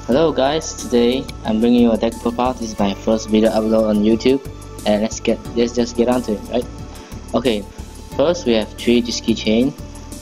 Hello guys, today I'm bringing you a deck profile. This is my first video upload on YouTube, and let's just get on to it, right? Okay, first we have 3 Jiski Chain,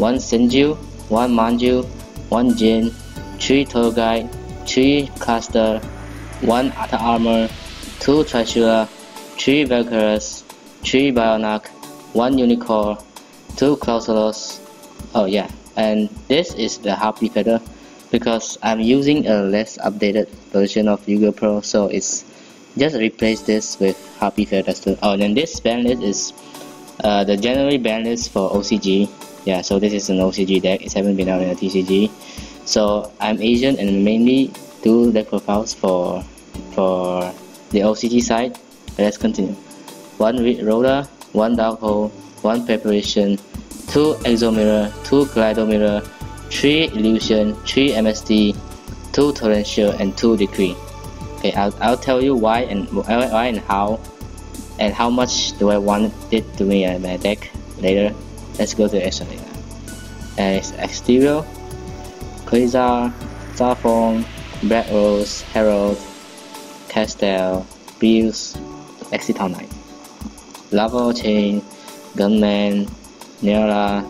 1 Senju, 1 Manju, 1 Jin, 3 Tour Guide, 3 Caster, 1 Atta Armor, 2 Trishula, 3 Valkyries, 3 Bionac, 1 Unicorn, 2 Clausolos. Oh yeah, and this is the Harpy Feather, because I'm using a less updated version of Yu-Gi-Oh! Pro, so it's just replace this with Harpy Feather. Oh, and then this ban list is the January ban list for OCG. Yeah, so this is an OCG deck. It hasn't been out in a TCG. So I'm Asian and mainly do deck profiles for the OCG side. Let's continue. 1 Roller, 1 Dark Hole, 1 Preparation, 2 Exo Mirror, 2 Kaleido Mirror, 3 Illusion, 3 MSD, 2 Torrential, and 2 Decree. Okay, I'll tell you why and how much do I want it to be in my deck later. Let's go to the extra data. And it's Exterior, Quasar, Starform, Black Rose, Herald, Castel, Beals, Excital Knight, Lava Chain, Gunman, Neola,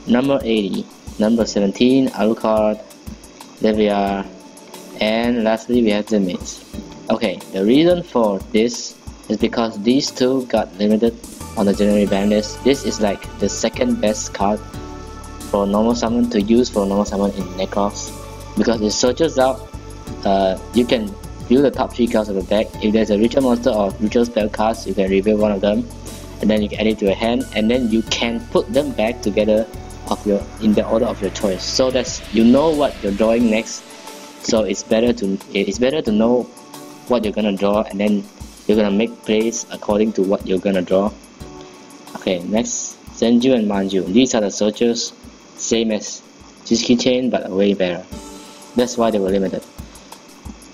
number 80. Number 17, Alucard, Leviar, and lastly we have the Maze. Okay, the reason for this is because these two got limited on the January ban list. This is like the second best card for normal summon to use for normal summon in Nekroz, because it searches out, you can view the top 3 cards of the deck. If there's a ritual monster or ritual spell cards, you can reveal one of them, and then you can add it to your hand, and then you can put them back together in the order of your choice, so that you know what you're drawing next. So it's better to know what you're gonna draw, and then you're gonna make plays according to what you're gonna draw. Okay, next, Senju and Manju. These are the searchers, same as Jiski Chain but way better. That's why they were limited.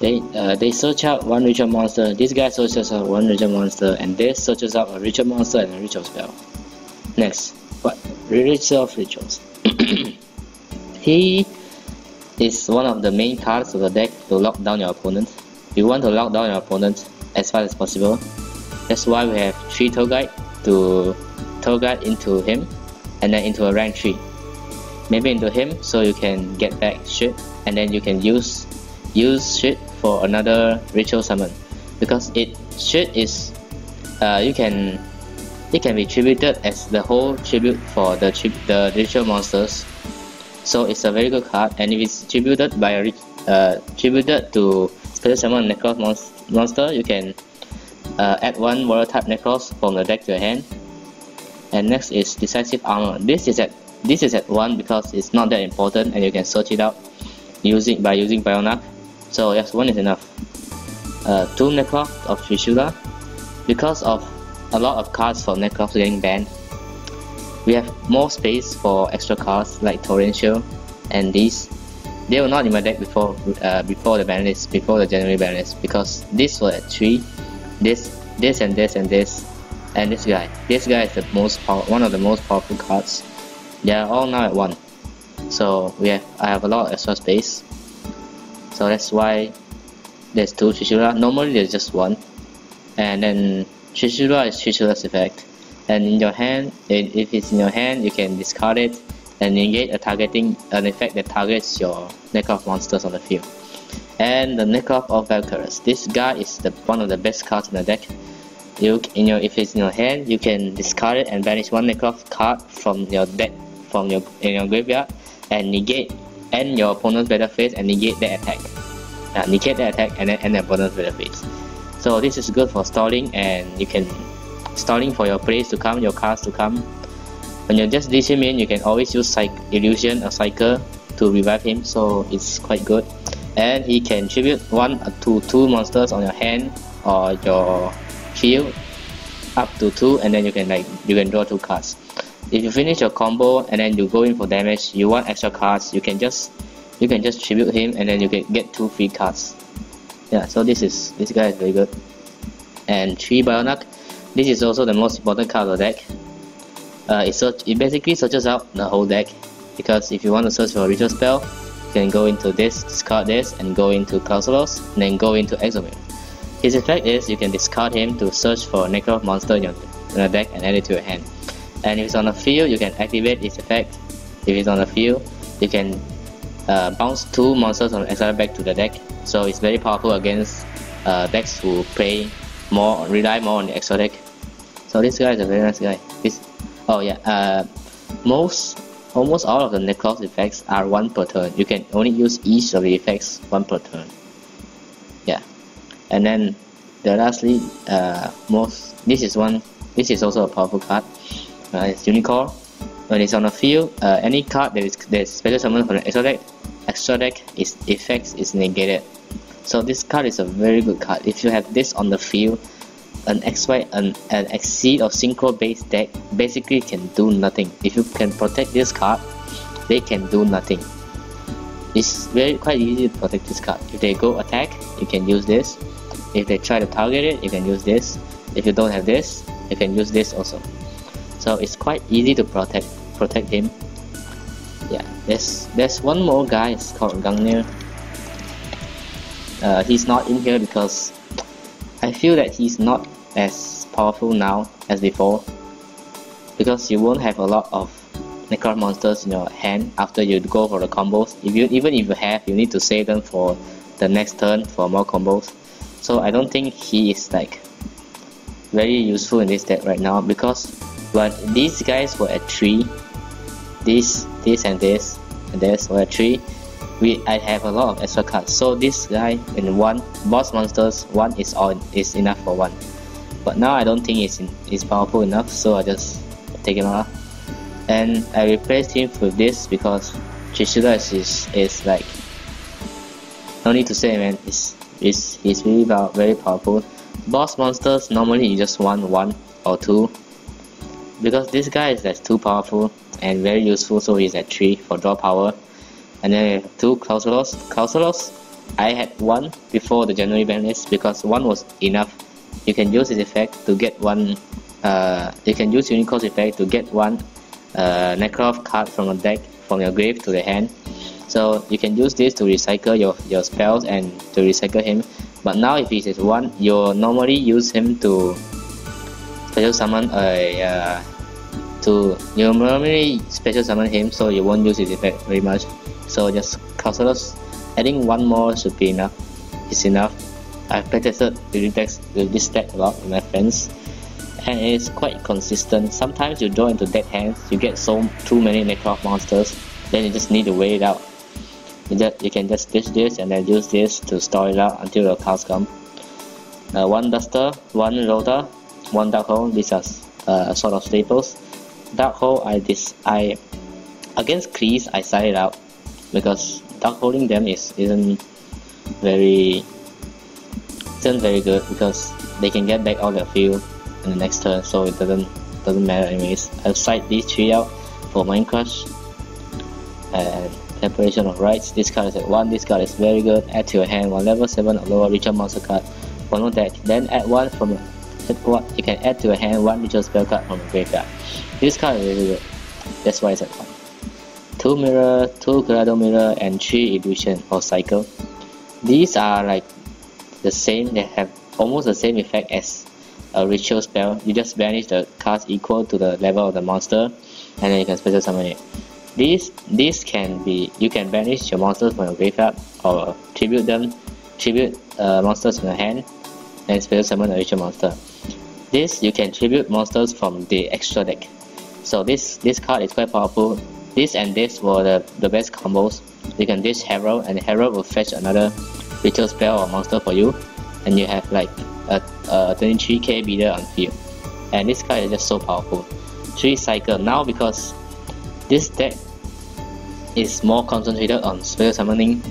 They search out 1 ritual monster. This guy searches out 1 ritual monster, and this searches out a ritual monster and a ritual spell. Next, what? Ritual of Rituals. He is one of the main cards of the deck to lock down your opponent. You want to lock down your opponent as fast as possible. That's why we have 3 Tour Guide to Tour Guide into him, and then into a rank 3. Maybe into him so you can get back shit, and then you can use shit for another ritual summon, because shit is it can be tributed as the whole tribute for the ritual monsters. So it's a very good card, and if it's tributed by tributed to special summon Necloth monster, you can add 1 warrior type Necroz from the deck to your hand. And next is Decisive Armor. This is at 1 because it's not that important, and you can search it out by using Bionac. So yes, 1 is enough. 2 Necloth of Trishula. Because of a lot of cards for Necroz getting banned, we have more space for extra cards like Torrential and these. They were not in my deck before the ban list, before the January ban list, because these were at 3. This and this and this, and this guy. This guy is one of the most powerful cards. They are all now at 1. So I have a lot of extra space. So that's why there's 2 Trishula. Normally there's just 1, and then Trishula is Trishula's effect, and in your hand, if it's in your hand, you can discard it and negate an effect that targets your Necroz monsters on the field. And the Necloth of Valkyries. This guy is one of the best cards in the deck. If it's in your hand, you can discard it and banish 1 Necloth card from your deck, in your graveyard, and end your opponent's battle phase and negate that attack. Negate that attack and then end the opponent's battle phase. So this is good for stalling, and you can stalling for your plays to come, your cards to come. When you're just DC him in, you can always use Illusion or Cycle to revive him, so it's quite good. And he can tribute 1 to 2 monsters on your hand or your field, up to 2, and then you can draw 2 cards. If you finish your combo and then you go in for damage, you want extra cards, you can just tribute him, and then you can get 2 free cards. Yeah, so this guy is very good. And 3 Bionac. This is also the most important card of the deck. It basically searches out the whole deck, because if you want to search for a ritual spell, You can go into this, discard this, and go into Klausulos, and then go into Exomir. His effect is you can discard him to search for a Necroz monster in your deck and add it to your hand. And if it's on the field, you can activate its effect. If it's on the field, you can bounce 2 monsters from exile back to the deck. So it's very powerful against decks who play more, rely more on the extra deck. So this guy is a very nice guy. Almost all of the Necloth effects are 1 per turn. You can only use each of the effects 1 per turn. Yeah, and then lastly, this is also a powerful card. It's Unicorn. When it's on the field, any card that is special summoned from the extra deck, its effects is negated. So this card is a very good card. If you have this on the field, an Exceed or Synchro based deck basically can do nothing. If you can protect this card, they can do nothing. It's quite easy to protect this card. If they go attack, you can use this. If they try to target it, you can use this. If you don't have this, you can use this also. So it's quite easy to protect him. Yeah, there's one more guy. It's called Gungnir. He's not in here because I feel that he's not as powerful now as before, because you won't have a lot of Necroz monsters in your hand after you go for the combos. Even if you have, you need to save them for the next turn for more combos. So I don't think he is like very useful in this deck right now, because when these guys were at 3, this and this were at 3, I have a lot of extra cards. So this guy in 1 boss monsters, 1 is enough for 1. But now I don't think it's powerful enough, so I just take him off. And I replaced him with this because Chishuga is like, no need to say, man, he's really very powerful. Boss monsters normally you just want 1 or 2, because this guy is too powerful and very useful, so he's at 3 for draw power. And then we have 2 Klausulos. I had 1 before the January ban list because 1 was enough. You can use his effect to get 1. You can use Unicorn's effect to get 1 Necroz card from a deck from your grave to the hand. So you can use this to recycle your spells and to recycle him. But now if he is 1, you'll normally use him to special summon you normally special summon him, so you won't use his effect very much. So just Klausulos, adding 1 more should be enough. It's enough. I've playtested with this deck a lot with my friends, and it's quite consistent. Sometimes you draw into dead hands, you get too many Necroz monsters, then you just need to wait it out. You can just ditch this and then use this to store it out until the cards come. 1 Duster, 1 Rota, 1 Dark Hole. These are sort of staples. Dark Hole, against Cleese I side it out because Dark Holding them isn't very good, because they can get back all their field in the next turn, so it doesn't matter anyways. I've side these 3 out for Mind Crush and Preparation of Rites. This card is at 1. This card is very good. Add to your hand 1 level 7 or lower ritual monster card from your deck. Then add 1 from your you can add to your hand 1 ritual spell card from your graveyard. This card is really good. That's why it's at 1. 2 Mirror, 2 Corrado Mirror, and 3 Illusion or Cycle. These are like the same. They have almost the same effect as a ritual spell. You just banish the cards equal to the level of the monster, and then you can special summon it. These can be, you can banish your monsters from your graveyard or tribute monsters in your hand and special summon a ritual monster. This you can tribute monsters from the extra deck. So this card is quite powerful. This and this were the best combos. You can ditch Herald, and Herald will fetch another ritual spell or monster for you, and you have like a 23k bidder on field. And this card is just so powerful. 3 Cycle. Now because this deck is more concentrated on special summoning,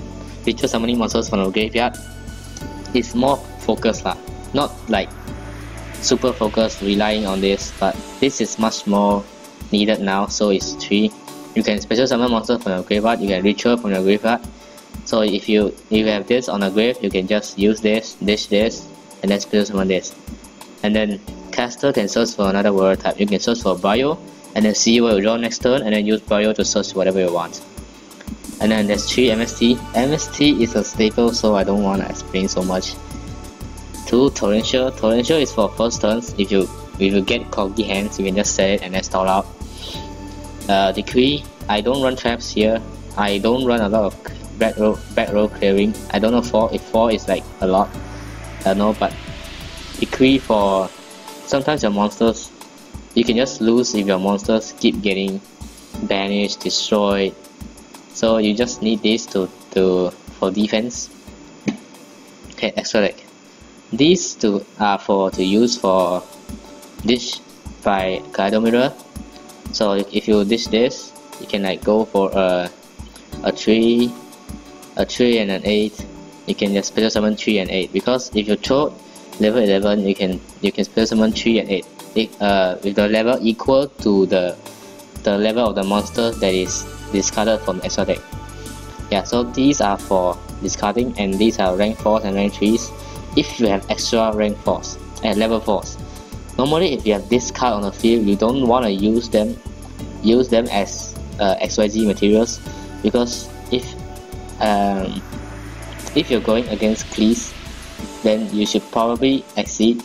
ritual summoning monsters from the graveyard, it's more focused lah. Not like super focused relying on this, but this is much more needed now. So it's 3. You can special summon monsters from your graveyard, you can ritual from your graveyard. So if you have this on a grave, you can just use this, ditch this, and then special summon this. And then caster can search for another warrior type. You can search for Bio and then see what you draw next turn, and then use Bio to search whatever you want. And then there's 3 MST. MST is a staple, so I don't want to explain so much. 2 Torrential. Torrential is for first turns. If you get coggy hands, you can just set it and then stall out. Decree. I don't run traps here. I don't run a lot of back row clearing. I don't know if 4 is like a lot. I don't know, but Decree for sometimes your monsters, you can just lose if your monsters keep getting banished, destroyed. So you just need this for defense. Okay, extra deck. These two are to use for dish by Kaleido Mirror. So if you dish this, you can like go for a 3 and an 8. You can just special summon 3 and 8, because if you throw level 11, you can special summon 3 and 8 with the level equal to the level of the monster that is discarded from extra deck. Yeah, so these are for discarding, and these are rank 4s and rank 3s. If you have extra rank 4s and level 4s, normally if you have this card on the field, you don't want to use them as XYZ materials, because if you're going against Cleese, then you should probably exceed,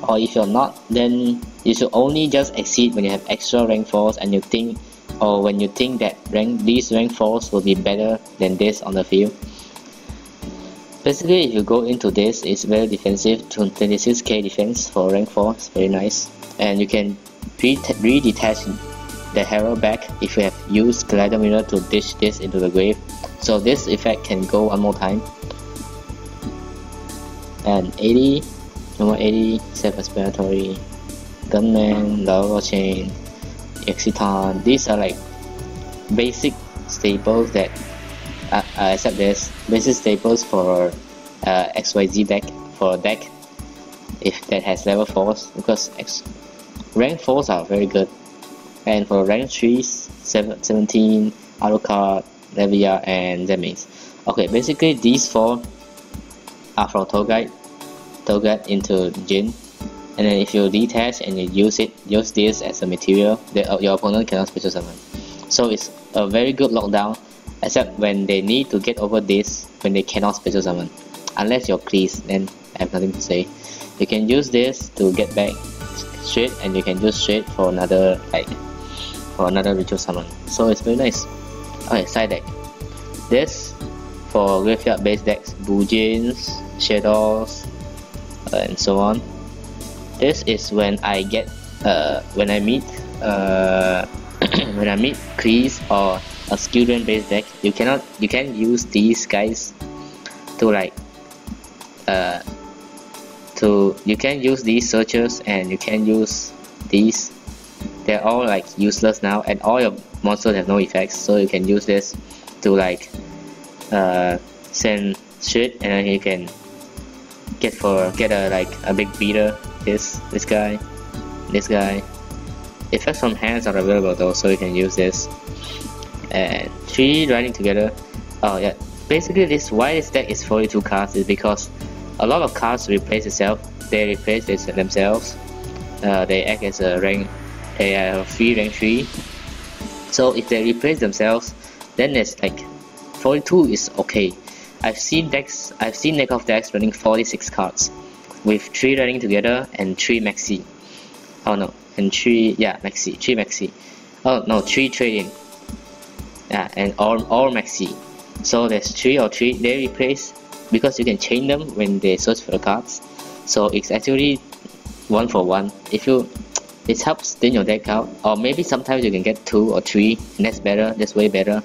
or if you're not, then you should only just exceed when you have extra rank 4s and you think, or when you think that these rank 4s will be better than this on the field. Basically, if you go into this, it's very defensive, 26k defense for rank 4, it's very nice. And you can re-detach the hero back if you have used Kaleido Mirror to dish this into the grave. So this effect can go one more time. And 80, number 80, Self-Explanatory, Gunman, Lava Chain, Exiton. These are like basic staples that except there's basic staples for XYZ deck, for a deck if that has level 4s, because rank 4s are very good. And for rank 3s, 17, Alucard, Levia, and Zemis. Okay, basically these 4 are from Togite into Jin. And then if you detach and you use this as a material, your opponent cannot special summon. So it's a very good lockdown, except when they need to get over this, when they cannot special summon. Unless you're Cleese, then I have nothing to say. You can use this to get back straight, and you can use straight for another ritual summon. So it's very nice. Okay, side deck. This for graveyard based decks, Bujins, Shadows, and so on. This is when I get when I meet Cleese or a skill drain based deck. You can use these guys to like you can use these searchers, and you can use these. They're all like useless now, and all your monsters have no effects, so you can use this to like send shit, and then you can get a big beater. This guy. Effects from hands are available though, so you can use this. And 3 running together. Oh yeah, basically why this deck is 42 cards is because a lot of cards replace itself. They replace themselves. They act as a rank. They are free rank 3. So if they replace themselves, then it's like 42 is okay. I've seen Necloth decks running 46 cards with 3 running together and 3 maxi. Oh no, and 3 maxi, 3 maxi. Oh no, 3 trading. Yeah, and all maxi. So there's 3 they replace, because you can chain them when they search for the cards. So it's actually 1 for 1. It helps thin your deck out, or maybe sometimes you can get 2 or 3, and that's better. That's way better.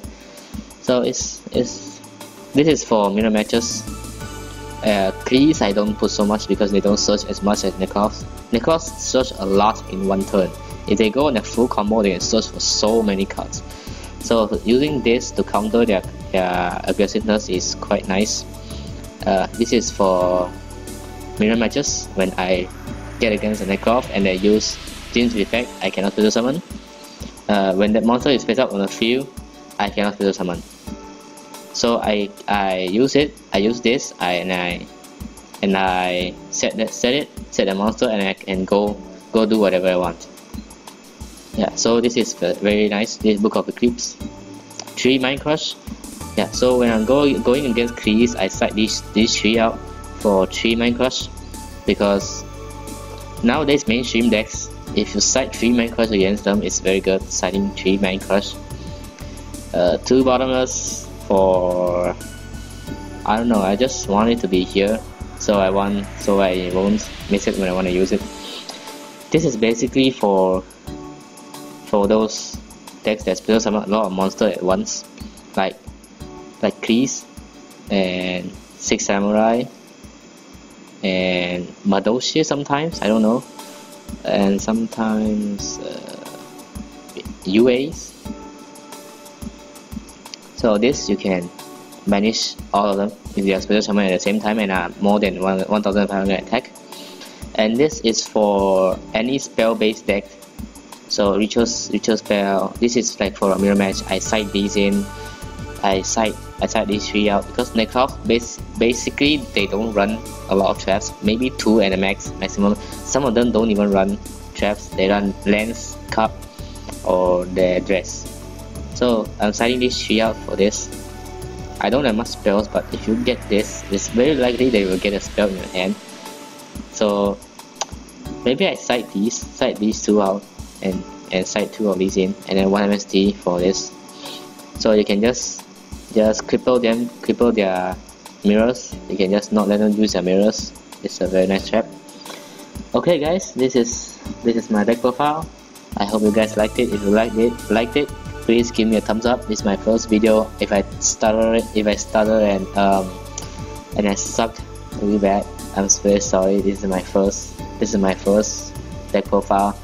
So this is for mirror matches. Cleese I don't put so much because they don't search as much as Nekroz. Nekroz search a lot in one turn. If they go on a full combo, they can search for so many cards. So using this to counter their aggressiveness is quite nice. This is for mirror matches. When I get against a Necloth and I use Jin's effect, I cannot special summon. When that monster is face up on the field, I cannot special summon. So I use this, and I set the monster, and I can go do whatever I want. Yeah, so this is very nice. This Book of Eclipse. 3 Mind Crush. Yeah, so when I'm going against Kreese, I side these 3 out for 3 Mind Crush, because nowadays mainstream decks, if you side 3 Mind Crush against them, it's very good, siding 3 Mind Crush. 2 Bottomless for, I don't know, I just want it to be here, so I won't miss it when I want to use it. This is basically for those decks that special summon a lot of monsters at once, like Kreese and 6 Samurai and Madoshi sometimes, I don't know, and sometimes UAs. So this you can banish all of them if you are special summon at the same time and are more than 1500 attack. And this is for any spell based deck. So ritual spell, this is like for a mirror match. I side these in, I side these 3 out, because Necloth basically they don't run a lot of traps, maybe 2 at the maximum. Some of them don't even run traps, they run lens, cup, or their dress. So I'm siding these 3 out for this. I don't have much spells, but if you get this, it's very likely that you will get a spell in your hand. So maybe I side these 2 out and side 2 of these in, and then 1 MST for this. So you can just cripple them, cripple their mirrors. You can just not let them use their mirrors. It's a very nice trap. Okay guys, this is my deck profile. I hope you guys liked it. If you liked it, please give me a thumbs up. This is my first video. If I stutter and I suck really bad, I'm very sorry. This is my first deck profile,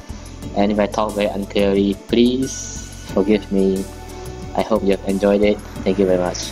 and if I talk very unclearly, please forgive me. I hope you have enjoyed it. Thank you very much.